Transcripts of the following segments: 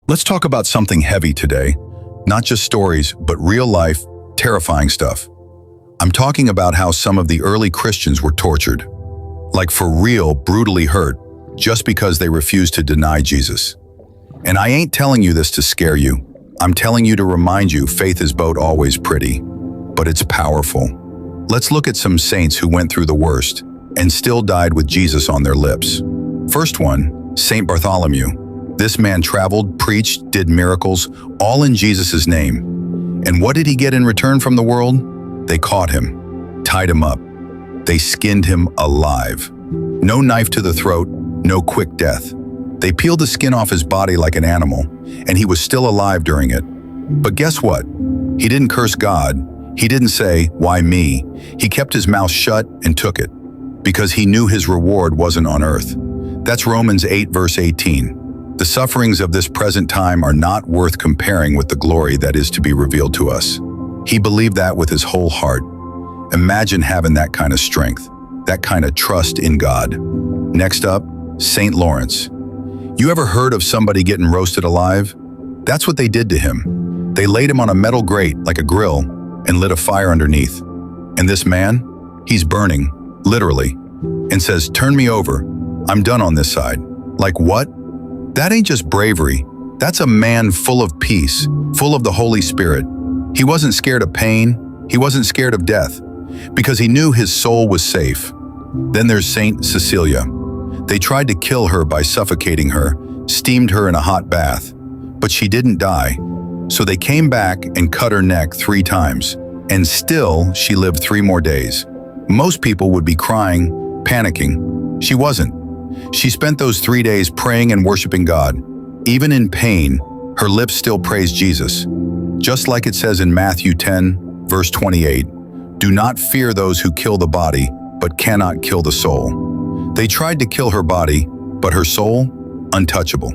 Let's talk about something heavy today. Not just stories, but real life, terrifying stuff. I'm talking about how some of the early Christians were tortured. Like for real, brutally hurt, just because they refused to deny Jesus. And I ain't telling you this to scare you. I'm telling you to remind you faith is both always pretty, but it's powerful. Let's look at some saints who went through the worst and still died with Jesus on their lips. First one, Saint Bartholomew. This man traveled, preached, did miracles, all in Jesus' name. And what did he get in return from the world? They caught him, tied him up. They skinned him alive. No knife to the throat, no quick death. They peeled the skin off his body like an animal, and he was still alive during it. But guess what? He didn't curse God. He didn't say, "Why me?" He kept his mouth shut and took it, because he knew his reward wasn't on earth. That's Romans 8, verse 18. The sufferings of this present time are not worth comparing with the glory that is to be revealed to us. He believed that with his whole heart. Imagine having that kind of strength, that kind of trust in God. Next up, Saint Lawrence. You ever heard of somebody getting roasted alive? That's what they did to him. They laid him on a metal grate like a grill and lit a fire underneath. And this man, he's burning, literally, and says, "Turn me over. I'm done on this side." Like what? That ain't just bravery. That's a man full of peace, full of the Holy Spirit. He wasn't scared of pain. He wasn't scared of death, because he knew his soul was safe. Then there's Saint Cecilia. They tried to kill her by suffocating her, steamed her in a hot bath, but she didn't die. So they came back and cut her neck 3 times, and still she lived 3 more days. Most people would be crying, panicking. She wasn't. She spent those 3 days praying and worshiping God. Even in pain, her lips still praised Jesus. Just like it says in Matthew 10, verse 28, "Do not fear those who kill the body, but cannot kill the soul." They tried to kill her body, but her soul, untouchable.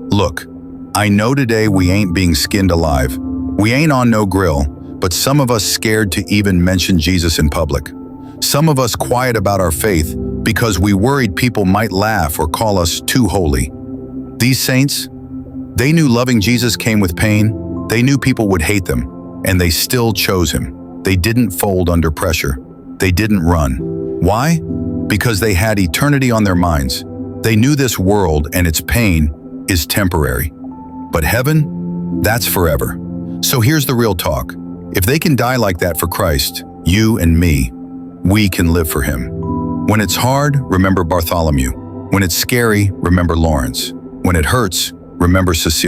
Look, I know today we ain't being skinned alive. We ain't on no grill, but some of us scared to even mention Jesus in public. Some of us quiet about our faith because we worried people might laugh or call us too holy. These saints, they knew loving Jesus came with pain. They knew people would hate them, and they still chose him. They didn't fold under pressure. They didn't run. Why? Because they had eternity on their minds. They knew this world and its pain is temporary. But heaven, that's forever. So here's the real talk. If they can die like that for Christ, you and me, we can live for him. When it's hard, remember Bartholomew. When it's scary, remember Lawrence. When it hurts, remember Cecilia.